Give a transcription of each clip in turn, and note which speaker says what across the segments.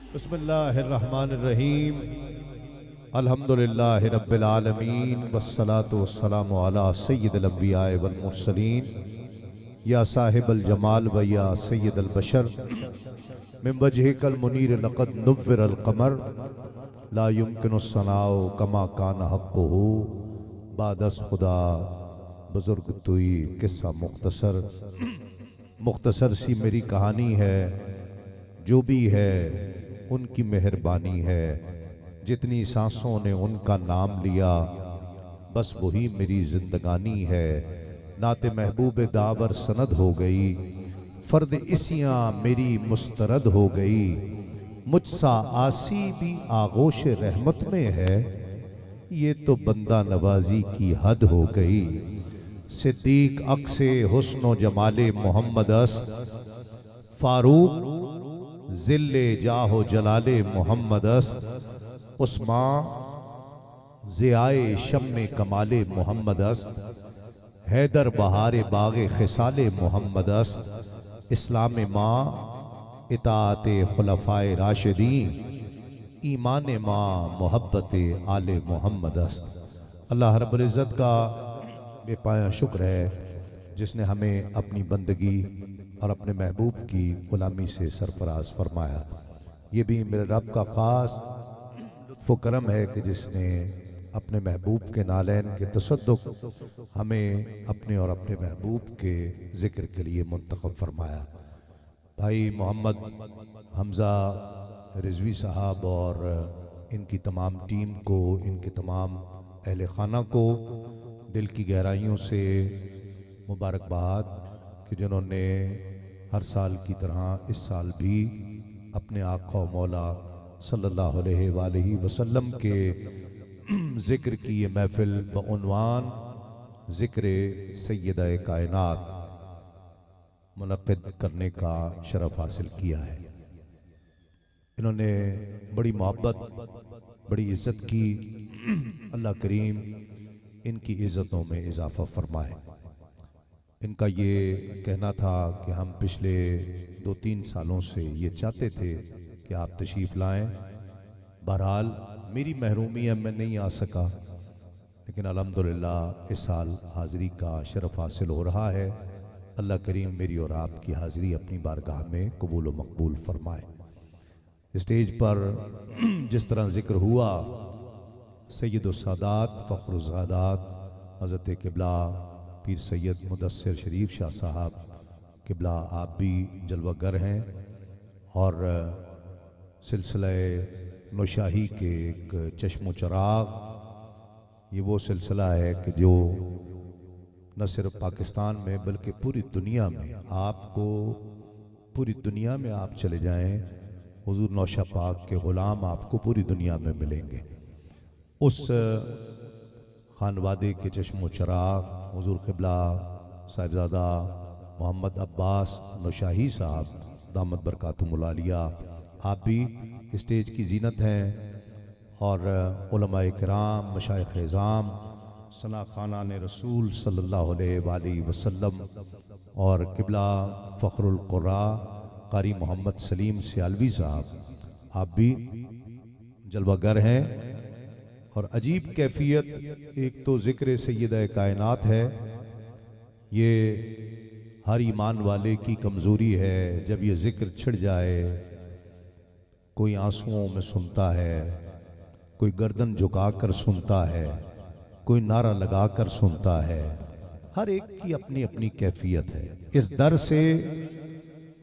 Speaker 1: बिस्मिल्लाहिर्रहमानिर्रहीम। अल्हम्दुलिल्लाहि रब्बिल आलमीन वस्सलातु वस्सलामु अला सय्यिदिल अंबिया वल मुरसलीन या साहिबल जमाल व या सय्यिदल बशर मिन वजहिकल मुनीर लक़द नुव्विरल क़मर ला युमकिनु सनाउ कमा कान हक़्क़ुहु बादस खुदा बुजुर्ग तुई। किस्सा मुख्तसर सी मेरी कहानी है, जो भी है उनकी मेहरबानी है। जितनी सांसों ने उनका नाम लिया बस वही मेरी जिंदगानी है। नाते महबूब दावर सनद हो गई, फर्द इसियां मेरी मुस्तरद हो गई। मुझसा आसी भी आगोश रहमत में है, ये तो बंदा नवाजी की हद हो गई। सिद्दीक अक्से हुस्नो जमाले मोहम्मद अस्त, फारूक जिल्ले जाहो जलाले मोहम्मद अस्त। उस्मान ज़ियाए शम्मे कमाले मोहम्मद अस्त, हैदर बहारे बागे खिसाले मोहम्मद अस्त। इस्लाम माँ इताअते खुलफाए राशिदीन, ईमान माँ मोहब्बत आले मोहम्मद अस्त। अल्लाह रब्बुल इज़्ज़त का बेपाया शुक्र है जिसने हमें अपनी बंदगी और अपने महबूब की गुलामी से सरफराज फरमाया। ये भी मेरे रब का ख़ास लुत्फ़ करम है कि जिसने अपने महबूब के नालैन के तसद्दुक़ हमें अपने और अपने महबूब के ज़िक्र के लिए मुंतखब फरमाया। भाई मोहम्मद हमज़ा रिजवी साहब और इनकी तमाम टीम को, इनके तमाम अहले खाना को दिल की गहराइयों से मुबारकबाद कि जिन्होंने हर साल की तरह इस साल भी अपने आका मौला सल्लल्लाहु अलैहि वसल्लम के ज़िक्र की ये महफिल व उन्वान ज़िक्र सय्यदा कायनात मुनक़्क़िद करने का शरफ़ हासिल किया है। इन्होंने बड़ी मोहब्बत, बड़ी इज़्ज़त की। अल्लाह करीम इनकी इज़्ज़तों में इजाफ़ा फरमाए। इनका ये कहना था कि हम पिछले 2-3 सालों से ये चाहते थे कि आप तशरीफ़ लाएं। बहरहाल मेरी महरूमी है, मैं नहीं आ सका, लेकिन अल्हम्दुलिल्लाह इस साल हाज़िरी का शरफ़ हासिल हो रहा है। अल्लाह करीम मेरी और आपकी हाज़िरी अपनी बारगाह में कबूल व मकबूल फरमाए। स्टेज पर जिस तरह ज़िक्र हुआ, सैयदुस सादात फ़ख्रुज़ ज़ादात हज़रत क़िबला पीर सैयद मुदस्सिर शरीफ शाह साहब क़िबला, आप भी जलवागर हैं और सिलसिला नौशाही के एक चश्मो चराग, ये वो सिलसिला है कि जो न सिर्फ पाकिस्तान में बल्कि पूरी दुनिया में, आपको पूरी दुनिया में आप चले जाएं, हुज़ूर नौशा पाक के ग़ुलाम आपको पूरी दुनिया में मिलेंगे। उस खानवादे के चश्मो चराग हुज़ूर क़िबला साहिबज़ादा मोहम्मद अब्बास नौशाही साहब दामद बरकातुहुल आलिया, आप भी स्टेज की जीनत हैं और उलमाए किराम, मशाइख़ इज़ाम, सना खानान रसूल सल्लल्लाहु अलैहि वसल्लम और क़िबला फ़ख्रुल क़ुर्रा कारी मोहम्मद सलीम सियालवी साहब, आप भी जलवागर हैं। और अजीब कैफियत, एक तो ज़िक्र सय्यदा कायनात है, ये हर ईमान वाले की कमज़ोरी है। जब ये ज़िक्र छिड़ जाए, कोई आंसुओं में सुनता है, कोई गर्दन झुकाकर सुनता है, कोई नारा लगाकर सुनता है। हर एक की अपनी अपनी कैफियत है। इस दर से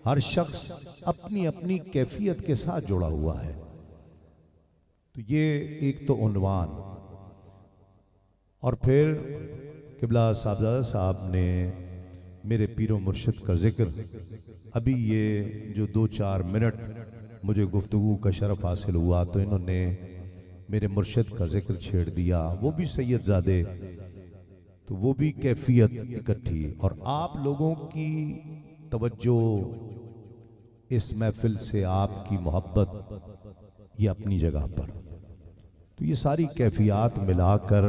Speaker 1: हर शख्स अपनी अपनी कैफियत के साथ जुड़ा हुआ है। तो ये एक तो उन्वान, और फिर क़िबला साहबज़ादा साहब ने मेरे पीरो मुर्शिद का ज़िक्र, अभी ये जो 2-4 मिनट मुझे गुफ्तगू का शरफ़ हासिल हुआ तो इन्होंने मेरे मुर्शिद का ज़िक्र छेड़ दिया, वो भी सैयदज़ादे, तो वो भी कैफियत इकट्ठी। और आप लोगों की तवज्जो इस महफिल से, आपकी मोहब्बत, ये अपनी जगह पर, तो ये सारी कैफियत मिलाकर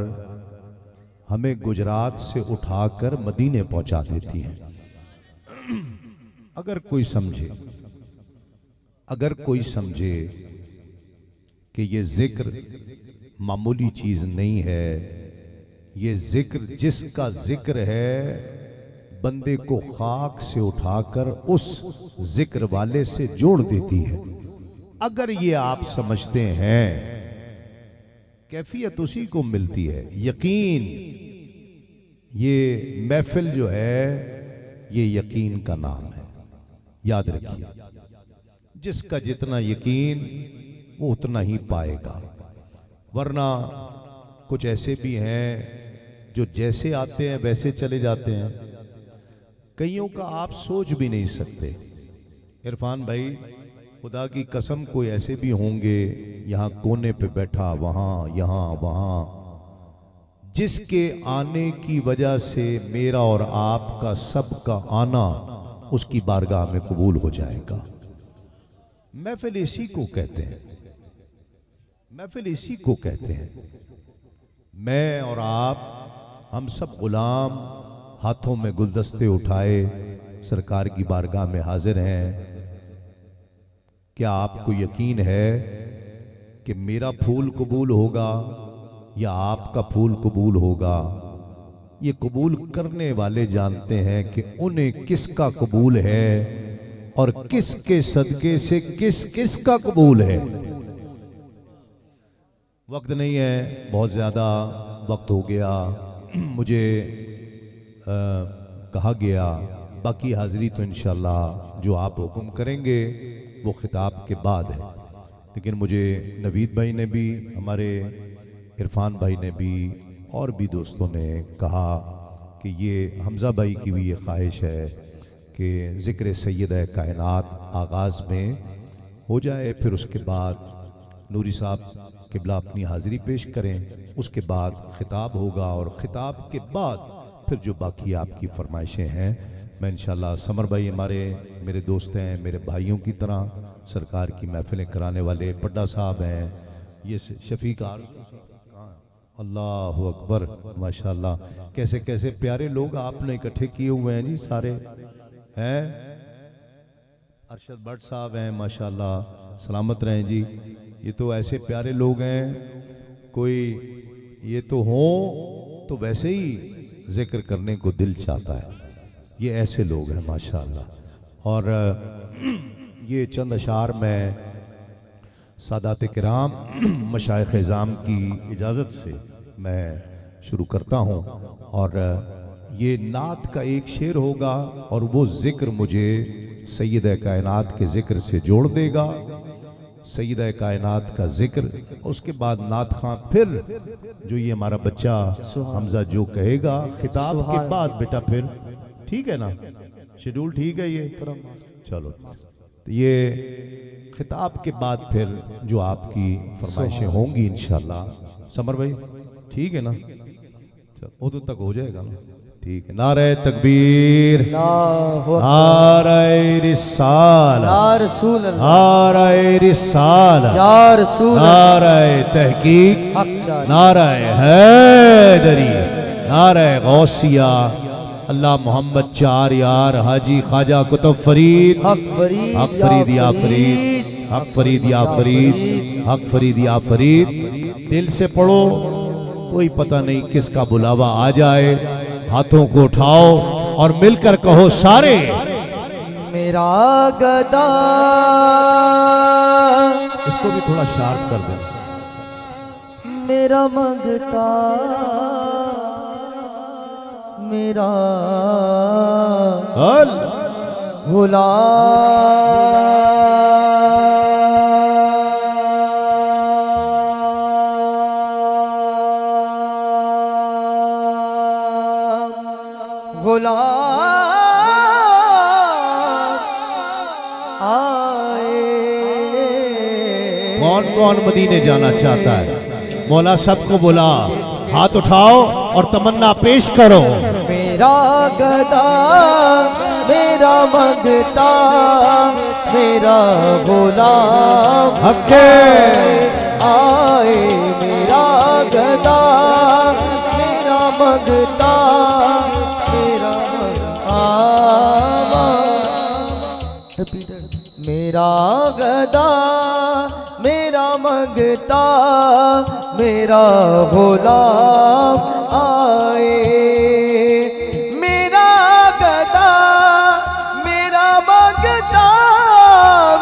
Speaker 1: हमें गुजरात से उठाकर मदीने पहुंचा देती हैं। अगर कोई समझे अगर कोई समझे कि ये जिक्र मामूली चीज नहीं है, ये जिक्र जिसका जिक्र है बंदे को खाक से उठाकर उस जिक्र वाले से जोड़ देती है, अगर ये आप समझते हैं, कैफियत उसी को मिलती है। यकीन, ये महफिल जो है ये यकीन का नाम है, याद रखिए। जिसका जितना यकीन वो उतना ही पाएगा, वरना कुछ ऐसे भी हैं जो जैसे आते हैं वैसे चले जाते हैं। कईयों का आप सोच भी नहीं सकते। इरफान भाई, खुदा की कसम कोई ऐसे भी होंगे यहाँ कोने पे बैठा, वहां यहाँ वहां, जिसके आने की वजह से मेरा और आपका सबका आना उसकी बारगाह में कबूल हो जाएगा। महफिल इसी को कहते हैं, महफिल इसी को कहते हैं। मैं और आप, हम सब गुलाम हाथों में गुलदस्ते उठाए सरकार की बारगाह में हाजिर हैं। क्या आपको यकीन है कि मेरा फूल कबूल होगा या आपका फूल कबूल होगा? ये कबूल करने वाले जानते हैं कि उन्हें किसका कबूल है और किसके सदके से किस किस का कबूल है। वक्त नहीं है, बहुत ज़्यादा वक्त हो गया। मुझे कहा गया बाकी हाज़िरी तो इंशाअल्लाह जो आप हुक्म करेंगे वो खिताब के बाद है, लेकिन मुझे नवीद भाई ने भी, हमारे इरफान भाई ने भी और भी दोस्तों ने कहा कि ये हमज़ा भाई की भी ये ख्वाहिश है कि ज़िक्र सैयद कायनात आगाज़ में हो जाए, फिर उसके बाद नूरी साहब किबला अपनी हाज़िरी पेश करें, उसके बाद खिताब होगा और ख़िताब के बाद फिर जो बाकी आपकी फरमाइशें हैं मैं इंशाअल्लाह, समर भाई हमारे मेरे दोस्त हैं, मेरे भाइयों की तरह सरकार की महफिलें कराने वाले पड्डा साहब हैं, ये शफीक अल्लाह अकबर, माशाअल्लाह, कैसे कैसे प्यारे लोग आपने इकट्ठे किए हुए हैं जी, सारे हैं। अरशद भट्ट साहब हैं, माशाअल्लाह, सलामत रहें जी। ये तो ऐसे प्यारे लोग हैं, कोई ये तो हों तो वैसे ही जिक्र करने को दिल चाहता है, ये ऐसे लोग हैं माशाअल्लाह। और ये चंद अशार में सादात किराम मशाइख इज़ाम की इजाज़त से मैं शुरू करता हूँ, और ये नात का एक शेर होगा और वो ज़िक्र मुझे सैयद कायनात के ज़िक्र से जोड़ देगा, सैयद कायनात का ज़िक्र। उसके बाद नात खां फिर जो ये हमारा बच्चा हमजा जो कहेगा खिताब के बाद, बेटा फिर ठीक है ना, शेड्यूल ठीक है ये, चलो। तो ये खिताब के बाद फिर जो आपकी फरमाइशें होंगी इंशाअल्लाह, समर भाई ठीक है ना, चलो उधर तक हो जाएगा ना, ठीक है। नारे तकबीर, नारे रिसाला, नारे रिसाला, नारे तहकीक, नारे हैदरी, नारे गौसिया, अल्लाह मोहम्मद चार यार हाजी ख्वाजा कुतुब फरीद, हक फरीद या फरीद, हक फरीद या फरीद, हक फरीद या फरीद। दिल से पढ़ो, कोई पता नहीं किसका बुलावा आ जाए। हाथों को उठाओ और मिलकर कहो सारे,
Speaker 2: मेरा गदा।
Speaker 1: इसको भी थोड़ा शार्प कर दे।
Speaker 2: मेरा मंगता मेरा गुलाम,
Speaker 1: कौन कौन मदीने जाना चाहता है? मौला सबको बुला, हाथ उठाओ और तमन्ना पेश करो।
Speaker 2: मेरा गदा मेरा मंगता मेरा गुलाम
Speaker 1: हक्के
Speaker 2: आए, मेरा गदा मेरा मंगता मेरा मेरा गदा मेरा मंगता मेरा गुलाम आए। मेरा गदा मेरा मंगता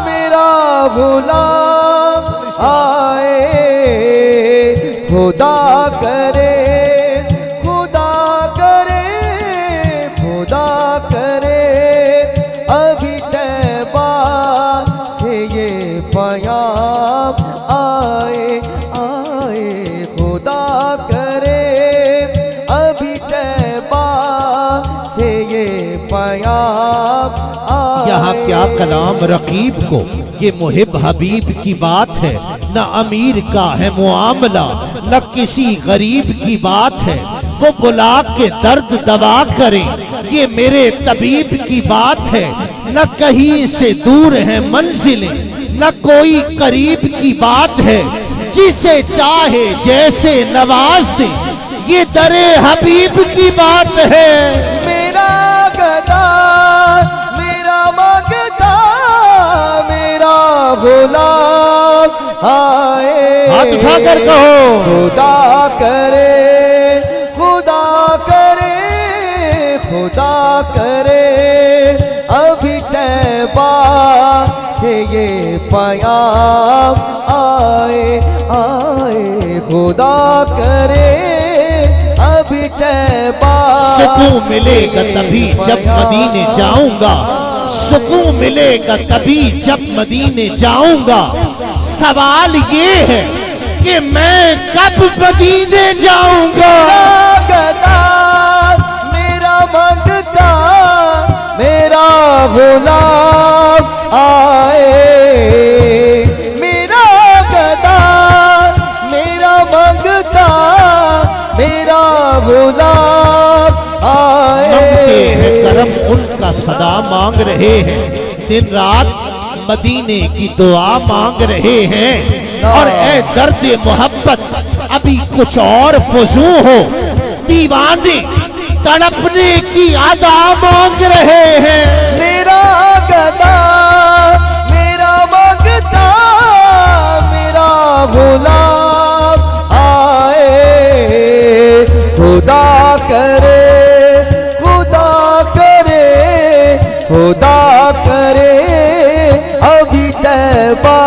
Speaker 2: मेरा गुलाम आए। खुदा करे खुदा करे खुदा करे अभी तैबा से ये पयाम आए आए। खुदा करे अभी तैबा से ये पयाम आए।
Speaker 1: यहाँ क्या कलाम रकीब को, ये मुहिब हबीब की बात है। न अमीर का है मुआमला न किसी गरीब की बात है। वो बुला के दर्द दवा करें ये मेरे तबीब की बात है। न कहीं से दूर है मंजिलें न कोई करीब की बात है। जिसे चाहे जैसे नवाज दे ये दरे हबीब की बात है।
Speaker 2: मेरा गदा मेरा मंगता मेरा गुलाम आए।
Speaker 1: हाथ उठाकर कहो
Speaker 2: खुदा करे खुदा करे खुदा करे अभी तैबा से ये पयाम आए आए। खुदा करे अभी तैबा
Speaker 1: सुकून मिलेगा तभी जब मदीने जाऊंगा। सुकून मिलेगा तभी जब मदीने जाऊंगा। सवाल ये है कि मैं कब मदीने जाऊंगा।
Speaker 2: मेरा गदा मेरा मंगता मेरा गुलाम आए। मेरा गदा मेरा मंगता मेरा गुलाम आए।
Speaker 1: मांगते हैं करम उनका सदा मांग रहे हैं। दिन रात मदीने की दुआ मांग रहे हैं। और ए दर्द मोहब्बत अभी कुछ और फजू हो। दीवाने तड़पने की अदा मांग रहे हैं।
Speaker 2: मेरा गदा मेरा मंगता मेरा गुलाम आए। खुदा करे खुदा करे खुदा करे अभी तैबा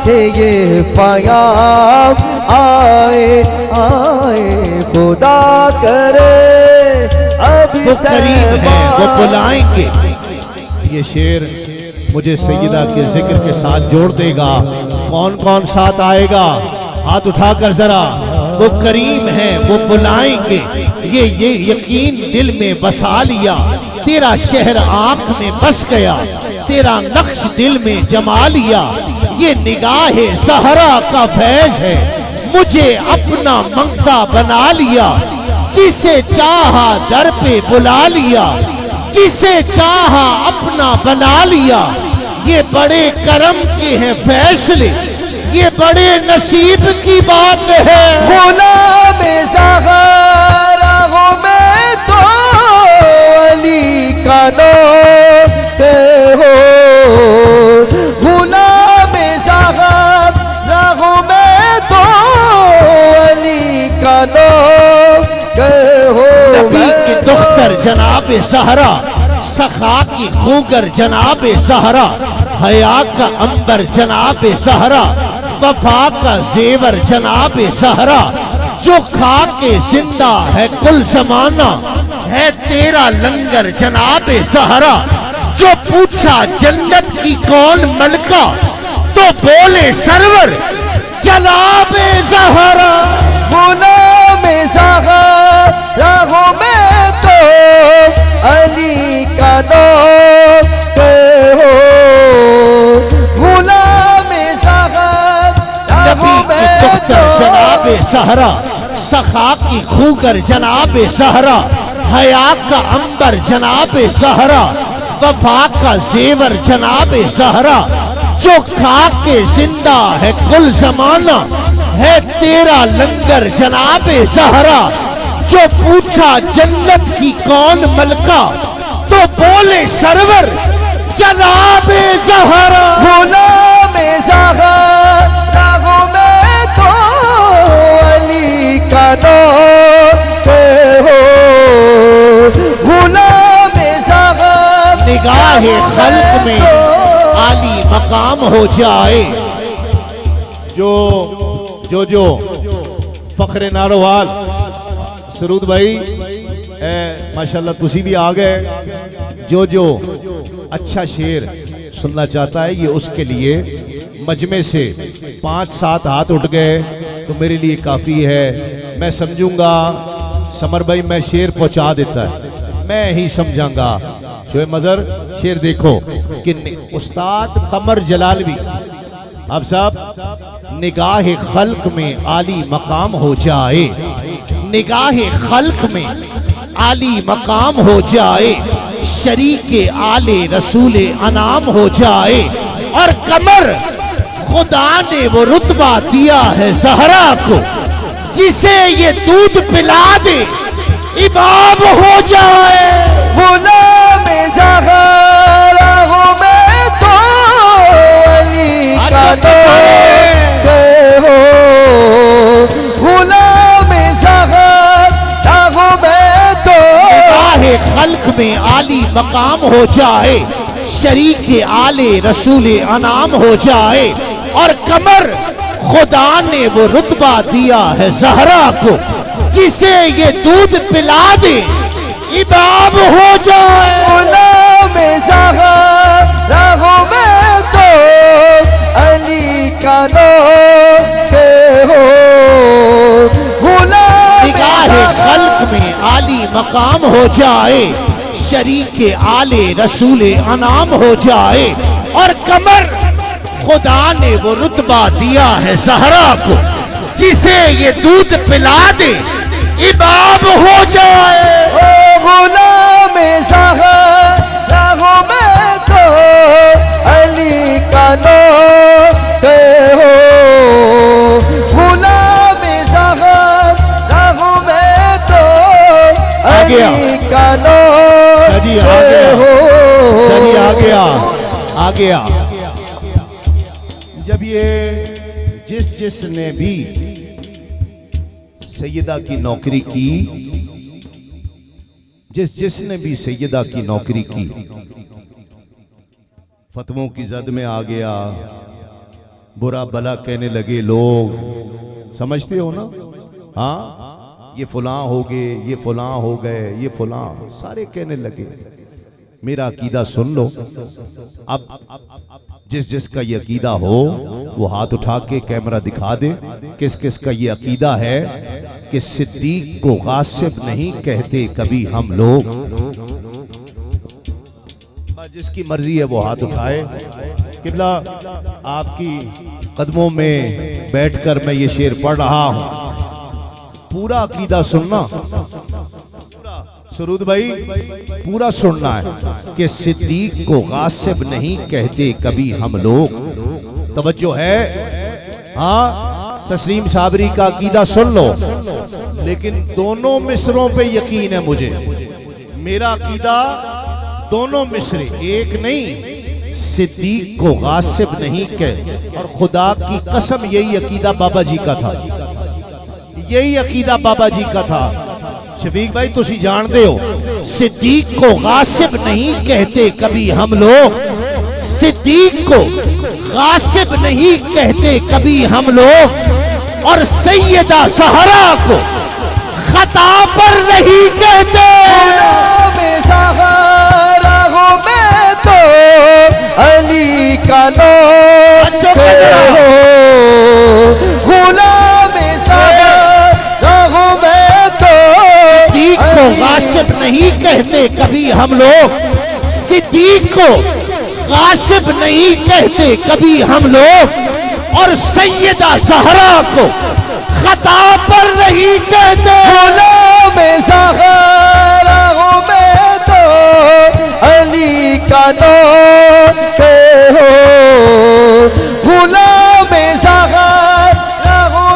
Speaker 2: से ये पयाम आए आए। खुदा करे अभी
Speaker 1: वो करीब है वो
Speaker 2: तैबा
Speaker 1: बुलाएंगे। ये शेर मुझे सैयदा के जिक्र के साथ जोड़ देगा। कौन कौन साथ आएगा हाथ उठाकर जरा। वो करीम है वो बुलाएंगे। ये यकीन दिल में बसा लिया। तेरा शहर आंख में बस गया। तेरा नक्श दिल में जमा लिया। ये निगाहे सहरा का फैज है। मुझे अपना मंगता बना लिया। जिसे चाहा दर पे बुला लिया। जिसे चाहा अपना बना लिया। ये बड़े करम के हैं फैसले। ये बड़े नसीब की बात है।
Speaker 2: गुलाम ज़ग़रा हूँ मैं तो अली का नौकर हो। गुलाम ज़ग़रा हूँ मैं तो अली का नौकर हो।
Speaker 1: नबी की दुख्तर जनाबे सहरा सखा की खूगर जनाबे सहरा। हया का अंबर जनाबे सहरा। वफा का जेवर जनाबे सहरा। जो खा के जिंदा है कुल जमाना है तेरा लंगर जनाबे सहरा। जो पूछा जन्नत की कौन मलका तो बोले सरवर जनाबे सहरा।
Speaker 2: गुलाम ज़ग़रा हूँ मैं तो अली का नौकर हो। गुलाम ज़ग़रा हूँ मैं तो
Speaker 1: जनाबे सहरा सखा की खूगर जनाबे सहरा। हया का अंबर जनाबे सहरा। वफा का जेवर जनाबे सहरा। जो खा के जिंदा है कुल जमाना है तेरा लंगर जनाबे सहरा। जो पूछा जन्नत की कौन मलका तो बोले सरवर जनाबे ज़हरा
Speaker 2: गुलाम ज़हरा राहों में तो अली का नाम हो। गुलाम ज़हरा
Speaker 1: निगाह खल्क में आली मकाम हो जाए। जो फखरे नारोवाल सरूद भाई माशाल्लाह तुसी भी आ गए। जो अच्छा शेर सुनना चाहता है ये उसके लिए मजमे से 5-7 हाथ उठ गए तो मेरे लिए काफ़ी है। मैं समझूंगा समर भाई मैं शेर पहुंचा देता है, मैं ही समझाऊंगा। शोएब मजहर शेर देखो कि उस्ताद कमर जलालवी अब साहब निगाह खल्क में आली मकाम हो जाए। निगाह खल्क में आली मकाम हो जाए, शरीके आले रसूले अनाम हो जाए। और कमर खुदा ने वो रुतबा दिया है ज़हरा को, जिसे ये दूध पिला दे इमाम हो जाए।
Speaker 2: गुलाम ज़हरा राहों में तो अली का नाम हो। गुलाम ज़हरा राहों में तो
Speaker 1: खल्क में आली मकाम हो जाए, शरीके आले रसूले अनाम हो जाए। और कमर खुदा ने वो रुतबा दिया है ज़हरा को, जिसे ये दूध पिला दे इमाम हो जाए।
Speaker 2: गुलाम ज़हरा राहों में तो अली का नाम हो।
Speaker 1: निगाह खल्क में आली मकाम हो जाए, शरीके आले रसूले अनाम हो जाए। और कमर खुदा ने वो रुतबा दिया है ज़हरा को, जिसे ये दूध पिला दे इमाम हो जाए।
Speaker 2: ओ गुलाम ज़हरा राहों में तो अली का नाम हो। गुलाम ज़हरा राहों में तो अली का नाम हो।
Speaker 1: चलिए आ गया। जब ये जिसने भी सैयदा की नौकरी की, जिसने भी सैयदा की नौकरी की, फतवों की जद में आ गया, बुरा भला कहने लगे लोग। समझते हो ना? हाँ, ये फलां हो गए, ये फलां हो गए, ये फलां सारे कहने लगे। मेरा अकीदा सुन लो। अब जिसका ये अकीदा हो वो हाथ उठा के कैमरा दिखा दे किस किस का ये अकीदा है कि सिद्दीक को गासिब नहीं कहते कभी हम लोग। जिसकी मर्जी है वो हाथ उठाए। किबला आपकी कदमों में बैठकर मैं ये शेर पढ़ रहा हूं, पूरा अकीदा सुनना। सरूद भाई पूरा सुनना है कि सिद्दीक को गासिब नहीं कहते कभी हम लोग। तवज्जो है? हाँ, तस्लीम साबरी का अकीदा सुन लो, लेकिन दोनों मिसरों पे यकीन है मुझे। मेरा अकीदा दोनों मिसरे, एक नहीं, सिद्दीक को गासिब नहीं कह। और खुदा की कसम यही अकीदा बाबा जी का था, यही अकीदा बाबा जी का था। शफीक भाई तुसी जानते हो सिद्दीक को गासिब नहीं कहते कभी हम लोग। सिद्दीक को गासिब नहीं कहते कभी हम लोग। और सैयदा ज़हरा को खता पर नहीं कहते।
Speaker 2: में तो अली का नाम हो। गुलाम ज़हरा में तो
Speaker 1: सिद्दीक को गासिब नहीं कहते कभी हम लोग। सिद्दीक को गासिब नहीं कहते कभी हम लोग। और सैयदा ज़हरा को खता पर नहीं कहते।
Speaker 2: गुलाम ज़हरा में तो अली का नाम हो। गुलाम ज़हरा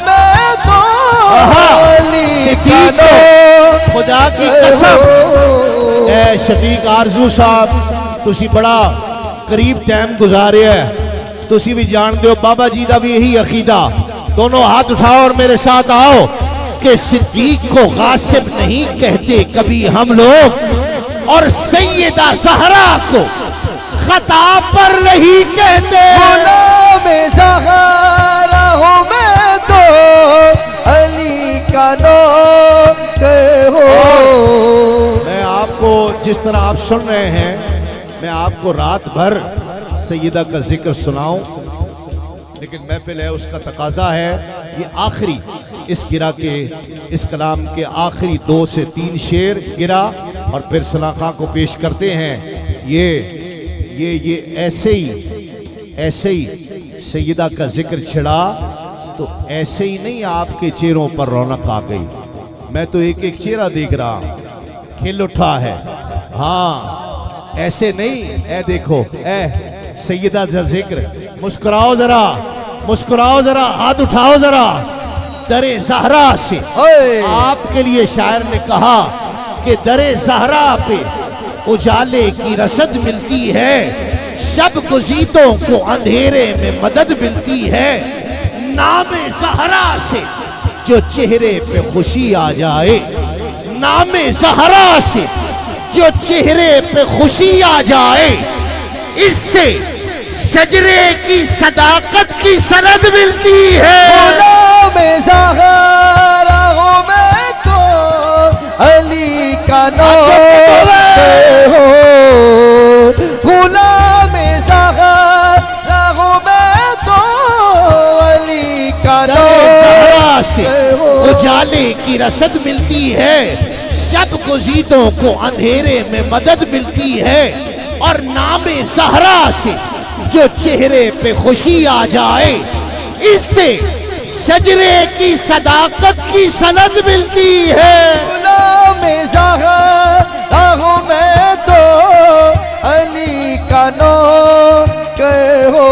Speaker 2: में तो अली का नाम।
Speaker 1: खुदा की कसम, शफीक आरजू साहब तुसी बड़ा करीब टाइम गुजारिया है, तुसी भी जानते हो बाबा जी का भी यही अकीदा। दोनों हाथ उठाओ और मेरे साथ आओ कि सिद्दीक को गासिब नहीं कहते कभी हम लोग, और सैयदा ज़हरा को खता पर नहीं कहते।
Speaker 2: गुलाम ज़हरा हूँ मैं तो अली का नौकर हो।
Speaker 1: मैं आपको जिस तरह आप सुन रहे हैं, मैं आपको रात भर सैयदा का जिक्र सुनाऊं, लेकिन महफिल है उसका तकाजा है। ये आखिरी इस गिरा के, इस कलाम के आखिरी 2 से 3 शेर गिरा और फिर सलाखा को पेश करते हैं। ये ऐसे ही सैयदा का जिक्र छिड़ा तो ऐसे ही नहीं आपके चेहरों पर रौनक आ गई। मैं तो एक एक चेहरा देख रहा हूं, खिल उठा है। हाँ ऐसे नहीं, ए देखो ए सैयदा का जिक्र, मुस्कुराओ जरा, मुस्कुराओ जरा, हाथ उठाओ जरा। दरे ज़हरा से आपके लिए शायर ने कहा कि दरे ज़हरा पे उजाले की रसद मिलती है, शब गुज़ीदों को अंधेरे में मदद मिलती है। नामे ज़हरा से जो चेहरे पे खुशी आ जाए, नामे ज़हरा से जो चेहरे पे खुशी आ जाए, इससे शजरे की सदाकत की सनद मिलती है।
Speaker 2: गुलाम ज़हरा हूँ मैं तो अली का नौकर हो। गुलाम ज़हरा हूँ मैं तो अली का
Speaker 1: ज़हरा से
Speaker 2: नौकर हो।
Speaker 1: उजाले की रसद मिलती है, शब गुज़ीदों को अंधेरे में मदद मिलती है। और नामे ज़हरा से जो चेहरे पे खुशी आ जाए, इससे शजरे की सदाकत की सनद मिलती है।
Speaker 2: गुलाम ज़हरा हूँ मैं तो अली का नौकर हो।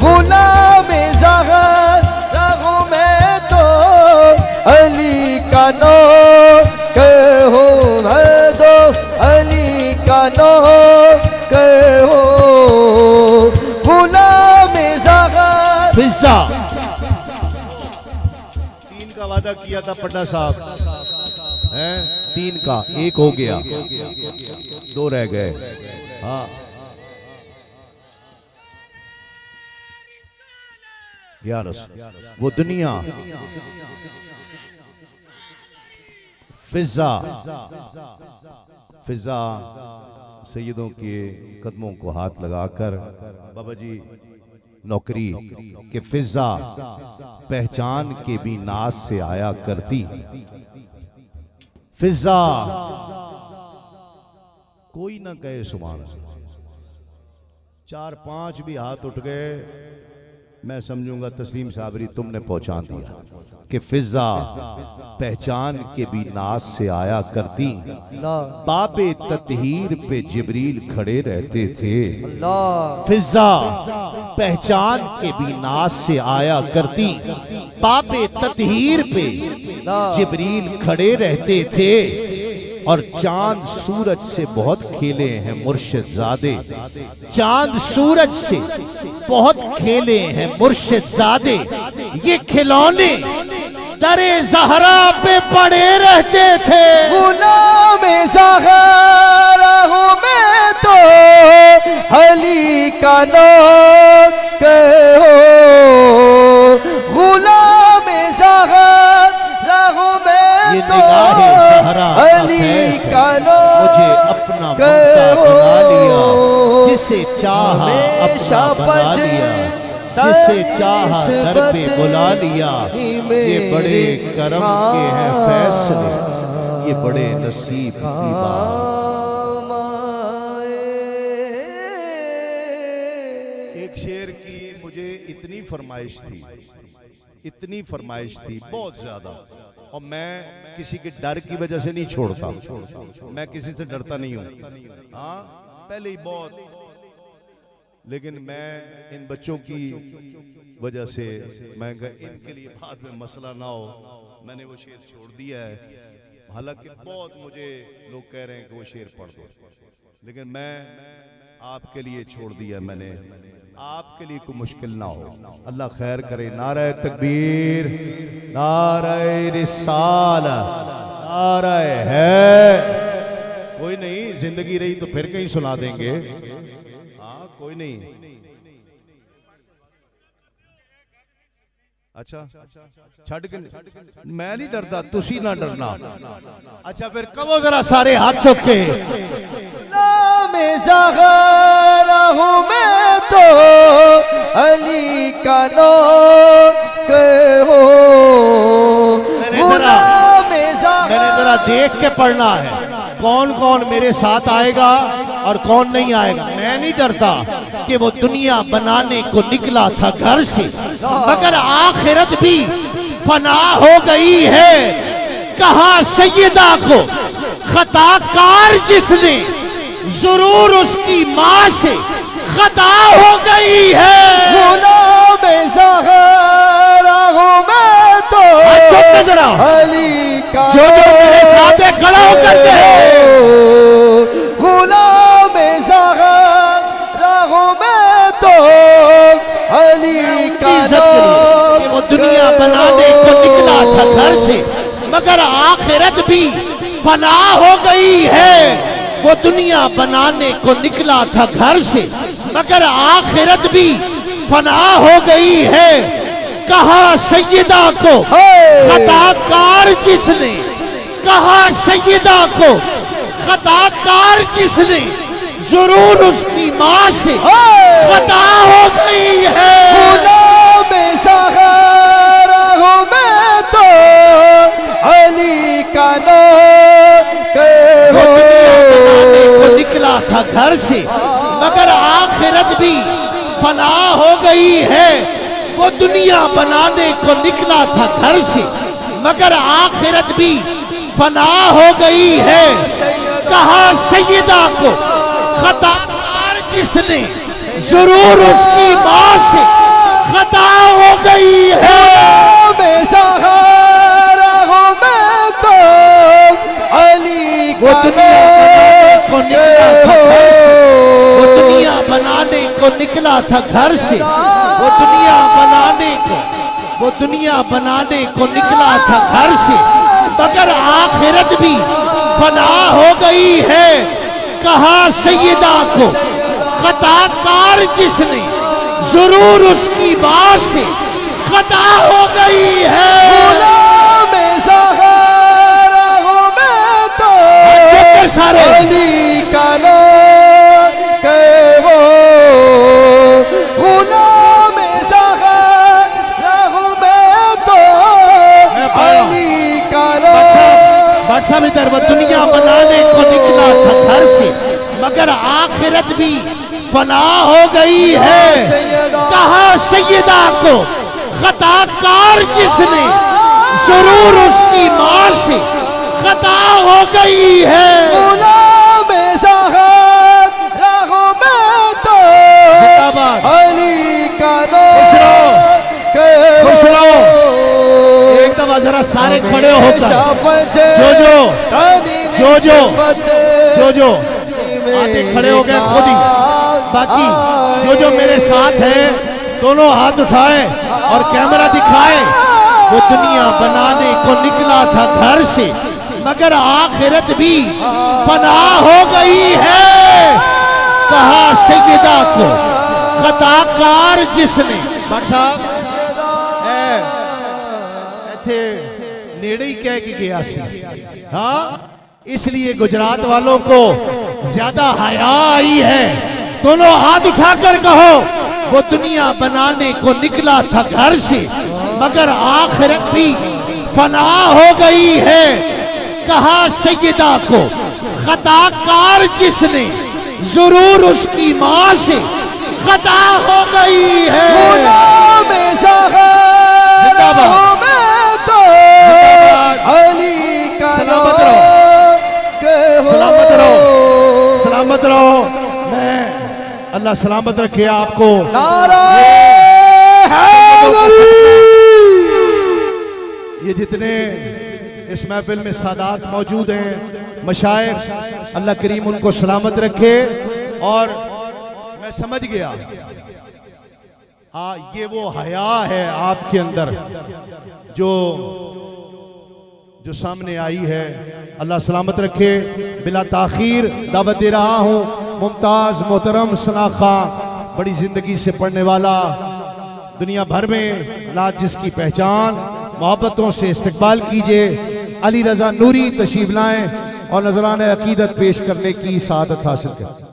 Speaker 2: गुलाम ज़हरा हूँ मैं तो अली का नौकर हो। मैं तो अली का नौकर हो। गुलाम ज़हरा
Speaker 1: फिजा 3 का वादा किया था पन्ना साहब, हैं 3 का 1 हो गया, 2 रह गए। हाँ या रसूल, वो दुनिया फिजा फिजा सैयदों के कदमों को हाथ लगाकर बाबा जी नौकरी के फिजा पहचान के भी नाज से आया करती। फिजा कोई ना कहे सुभान अल्लाह, 4-5 भी हाथ उठ गए, मैं समझूंगा तस्लीम साबरी तुमने पहुंचा दिया कि फिजा पहचान के भी नाज से आया करती। बाबे ततहीर पे जिब्रील खड़े रहते थे। फिजा पहचान के भी नाज से आया करती, बाबे ततहीर पे जिब्रील खड़े रहते थे। और चांद सूरज से बहुत खेले हैं मुर्शिदजादे, चांद सूरज से बहुत खेले हैं मुर्शिदजादे। ये खिलौने दरे ज़हरा पे पड़े रहते थे।
Speaker 2: गुलाम ज़हरा हूँ मैं तो अली का नौकर हो। गुलाम ज़हरा हूँ मैं तो अली का
Speaker 1: मुझे अपना ममता बना लिया, जिसे चाहा अपना बना लिया, जिसे चाहा दर पे बुला लिया। ये बड़े करम के हैं फैसले, ये बड़े नसीब की बात। एक शेर की मुझे इतनी फरमाइश थी, इतनी फरमाइश थी बहुत ज्यादा, और मैं किसी के डर की वजह से नहीं छोड़ता, मैं किसी से डरता नहीं हूं। हाँ पहले ही बहुत, लेकिन मैं इन बच्चों की वजह से मैं इनके लिए बाद में मसला ना हो, मैंने वो शेर छोड़ दिया है। हालांकि बहुत मुझे लोग कह रहे हैं कि वो शेर पढ़ दो, लेकिन मैं आपके लिए छोड़ दिया मैंने, आपके लिए कोई मुश्किल ना हो। अल्लाह खैर करे। नारे तकबीर, नारे रिसालत, नारे है। कोई नहीं, जिंदगी रही तो फिर कहीं सुना देंगे। हाँ कोई नहीं। अच्छा छड़ के मैं नहीं डरता, तुसी ना डरना। अच्छा फिर कहो जरा सारे हाथ चुक के,
Speaker 2: में ज़ग़रा हूँ मैं तो अली का नौकर हो।
Speaker 1: मैंने जरा देख के पढ़ना है, कौन कौन मेरे साथ आएगा और कौन नहीं आएगा। मैं नहीं डरता कि वो दुनिया बनाने को निकला था घर से, मगर आखिरत भी फना हो गई है। कहा सैयदा को खताकार जिसने, जरूर उसकी माँ से खता हो गई है।
Speaker 2: गुलाम ज़ग़रा हूँ मैं तो
Speaker 1: जरा
Speaker 2: अली का
Speaker 1: जो मेरे साथ है खड़ा होकर के,
Speaker 2: गुलाम ज़ग़रा हूँ मैं तो अली का
Speaker 1: कि वो दुनिया बनाने को निकला था घर से, मगर आखिरत भी फना हो गई है। वो दुनिया बनाने को निकला था घर से, मगर आखिरत भी फना हो गई है। कहा सैयदा को खताकार जिसने, कहा सैयदा को खताकार जिसने, जरूर उसकी माँ से खता हो गई है।
Speaker 2: गुलाम ज़ग़रा हूँ मैं तो अली का नौकर हो।
Speaker 1: को निकला था घर से, मगर आखिरत भी फना हो गई है। वो दुनिया बनाने को निकला था घर से, मगर आखिरत भी फना हो गई है। कहा सैयदा को खताकार जिसने, जरूर उसकी माँ से खता हो गई है।
Speaker 2: मैं ज़ग़रा हूँ मैं तो अली
Speaker 1: वो दुनिया को निकला था घर से, वो दुनिया बनाने को निकला था घर से, वो दुनिया बनाने को, वो दुनिया बनाने को निकला था घर से, मगर आखिरत भी फना हो गई है। कहा सैयदा को खताकार जिसने, जरूर उसकी बात से खता हो गई है।
Speaker 2: गुलाम ज़ग़रा हूँ मैं तो
Speaker 1: सारे
Speaker 2: अली का नौकर हो। गुलाम ज़ग़रा हूँ मैं तो अली का
Speaker 1: बादशाह इधर, वो दुनिया बनाने को निकला था घर से, मगर आखिरत भी फना हो गई है। कहा सैयदा को खताकार जिसने, जरूर उसकी माँ से खता हो गई है।
Speaker 2: गुलाम ज़ग़रा हूँ मैं तो अली का नौकर
Speaker 1: खुश रहो। एक दफा जरा सारे खड़े होकर जो आधे खड़े हो गए खुद ही, बाकी जो मेरे साथ है दोनों हाथ उठाए और कैमरा दिखाए। वो दुनिया बनाने को निकला था घर से, मगर आखिरत भी फना हो गई है। कहा सैयदा को खताकार जिसने, बादशाह थे नेड़े ही कह के गया सी। हाँ, इसलिए गुजरात वालों को ज्यादा हया आई है। दोनों हाथ उठाकर कहो, वो दुनिया बनाने को निकला था घर से, मगर आखिरत भी फना हो गई है। कहा सैयदा को खताकार जिसने, जरूर उसकी माँ से खता हो गई है।
Speaker 2: गुलाम ज़ग़रा हूँ मैं तो अली का
Speaker 1: सलामत रहो, सलामत रहो, सलामत रहो। मैं अल्लाह सलामत रखे आपको। ये जितने इस महफिल में सादात मौजूद हैं, मशाइख, अल्लाह करीम उनको सलामत रखे। और मैं समझ गया ये वो हया है आपके अंदर जो सामने आई है। अल्लाह सलामत रखे। बिला ताखीर दावत दे रहा हूँ मुमताज मोहतरम सना खां, बड़ी जिंदगी से पढ़ने वाला, दुनिया भर में नात जिसकी पहचान, मोहब्बतों से इस्तकबाल कीजिए। अली रजा नूरी तशरीफ लाएं और नजराने अकीदत पेश करने की सादत हासिल करें।